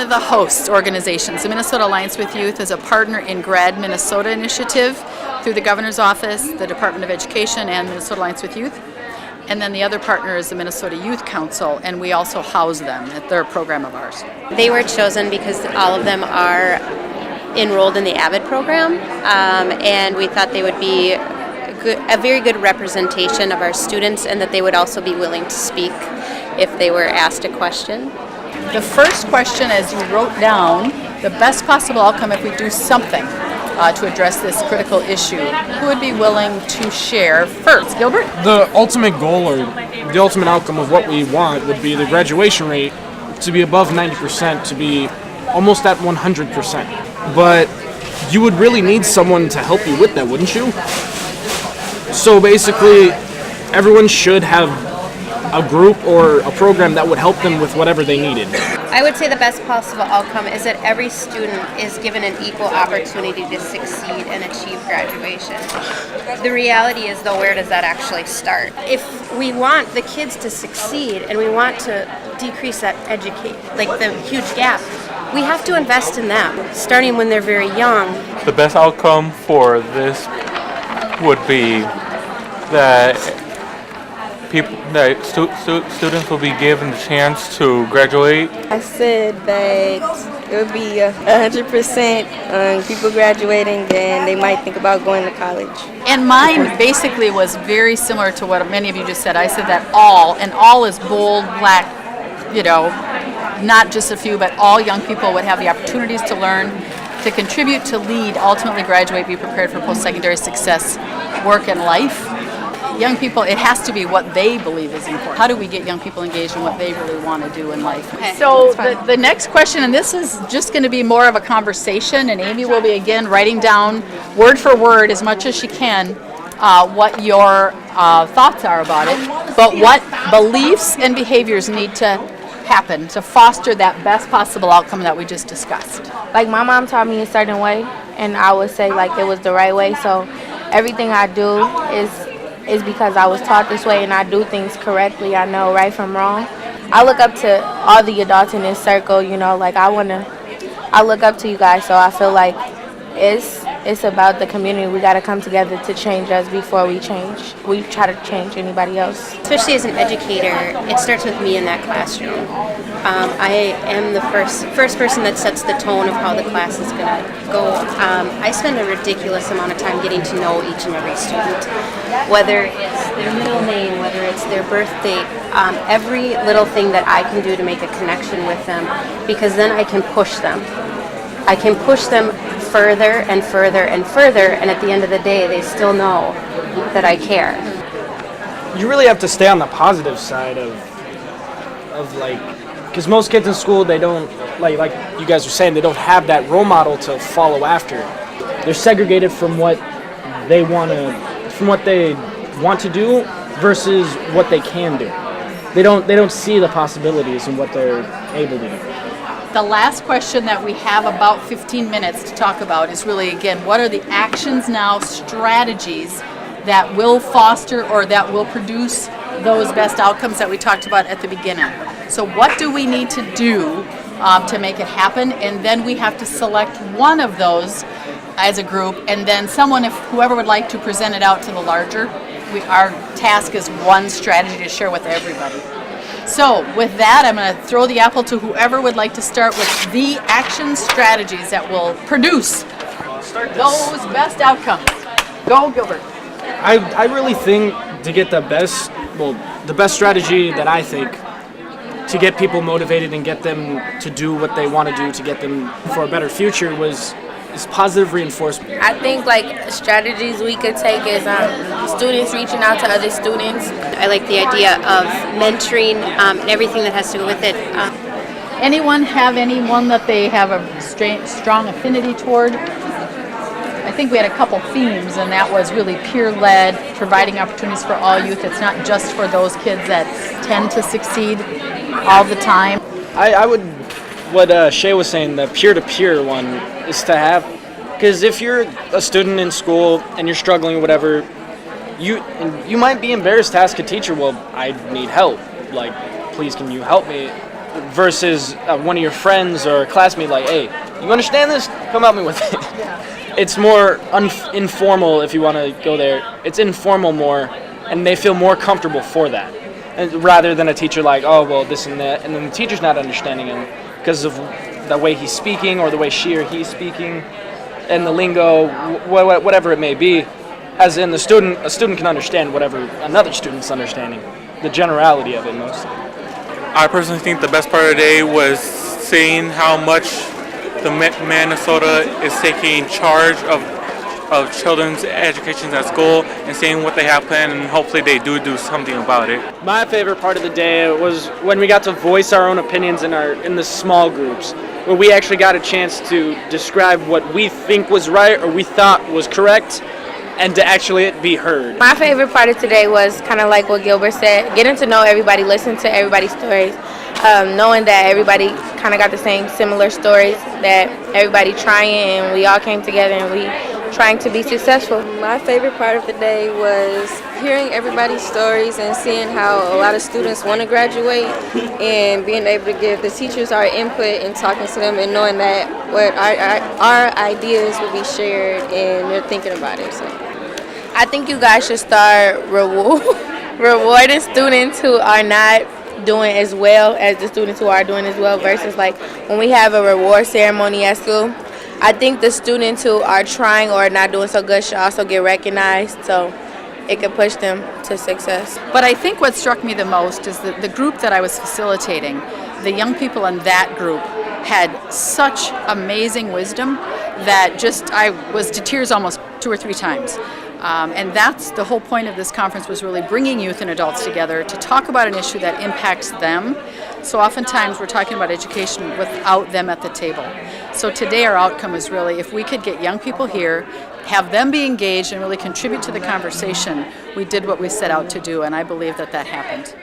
of the host organizations. The Minnesota Alliance with Youth is a partner in GradMinnesota initiative through the Governor's Office, the Department of Education, and Minnesota Alliance with Youth. And then the other partner is the Minnesota Youth Council, and we also house them at their program of ours. They were chosen because all of them are enrolled in the AVID program, and we thought they would be a very good representation of our students, and that they would also be willing to speak if they were asked a question. The first question, as you wrote down, the best possible outcome if we do something to address this critical issue. Who would be willing to share first? Gilbert? The ultimate goal or the ultimate outcome of what we want would be the graduation rate to be above 90%, to be almost at 100%. But you would really need someone to help you with that, wouldn't you? So basically, everyone should have a group or a program that would help them with whatever they needed. I would say the best possible outcome is that every student is given an equal opportunity to succeed and achieve graduation. The reality is, though, where does that actually start? If we want the kids to succeed and we want to decrease that the huge gap, we have to invest in them, starting when they're very young. The best outcome for this would be that students will be given the chance to graduate. I said that it would be 100% people graduating, then they might think about going to college. And mine basically was very similar to what many of you just said. I said that all is bold, black, not just a few, but all young people would have the opportunities to learn, to contribute, to lead, ultimately graduate, be prepared for post-secondary success, work, and life. Young people, it has to be what they believe is important. How do we get young people engaged in what they really want to do in life? Okay, so the next question, and this is just going to be more of a conversation, and Amy will be again writing down word for word as much as she can what your thoughts are about it, but what beliefs and behaviors need to happen to foster that best possible outcome that we just discussed. Like my mom taught me a certain way, and I would say like it was the right way. So everything I do is because I was taught this way, and I do things correctly. I know right from wrong. I look up to all the adults in this circle. I look up to you guys. So I feel like it's about the community. We got to come together to change us before we change. We try to change anybody else. Especially as an educator, it starts with me in that classroom. I am the first person that sets the tone of how the class is going to go. I spend a ridiculous amount of time getting to know each and every student, whether it's their middle name, whether it's their birth date, every little thing that I can do to make a connection with them, because then I can push them. I can push them further and further and further, and at the end of the day, they still know that I care. You really have to stay on the positive side of because most kids in school, they don't, like you guys were saying, they don't have that role model to follow after. They're segregated from what they want to do versus what they can do. They don't see the possibilities in what they're able to do. The last question that we have about 15 minutes to talk about is really, again, what are the actions now, strategies that will foster or that will produce those best outcomes that we talked about at the beginning? So what do we need to do to make it happen? And then we have to select one of those as a group, and then whoever would like to present it out to the larger, our task is one strategy to share with everybody. So with that, I'm going to throw the apple to whoever would like to start with the action strategies that will produce those best outcomes. Go, Gilbert. I really think to get the best strategy that I think to get people motivated and get them to do what they want to do to get them for a better future is positive reinforcement. I think strategies we could take is students reaching out to other students. I like the idea of mentoring and everything that has to go with it. Anyone have anyone that they have a strong affinity toward? I think we had a couple themes, and that was really peer-led, providing opportunities for all youth. It's not just for those kids that tend to succeed all the time. What Shay was saying, the peer-to-peer one is to have, because if you're a student in school and you're struggling or whatever, you might be embarrassed to ask a teacher, well, I need help, please can you help me? versus one of your friends or a classmate like, hey, you understand this? Come help me with it. It's more informal if you want to go there. It's informal more, and they feel more comfortable for that. And rather than a teacher like, oh, well, this and that, and then the teacher's not understanding him because of the way he's speaking or the way she or he's speaking and the lingo, whatever it may be. As in a student can understand whatever another student's understanding, the generality of it mostly. I personally think the best part of the day was seeing how much the Minnesota is taking charge of children's education at school and seeing what they have planned, and hopefully they do something about it. My favorite part of the day was when we got to voice our own opinions in the small groups, where we actually got a chance to describe what we think was right or we thought was correct, and to actually it be heard. My favorite part of today was kind of like what Gilbert said, getting to know everybody, listen to everybody's stories, knowing that everybody kind of got the same similar stories, that everybody trying and we all came together and we trying to be successful. My favorite part of the day was hearing everybody's stories and seeing how a lot of students want to graduate and being able to give the teachers our input and talking to them and knowing that what our ideas will be shared and they're thinking about it. So I think you guys should start rewarding students who are not doing as well as the students who are doing as well, versus like when we have a reward ceremony at school. I think the students who are trying or not doing so good should also get recognized, so it can push them to success. But I think what struck me the most is that the group that I was facilitating, the young people in that group had such amazing wisdom that I was to tears almost 2 or 3 times. And that's the whole point of this conference, was really bringing youth and adults together to talk about an issue that impacts them. So oftentimes we're talking about education without them at the table. So today our outcome is really, if we could get young people here, have them be engaged and really contribute to the conversation, we did what we set out to do, and I believe that happened.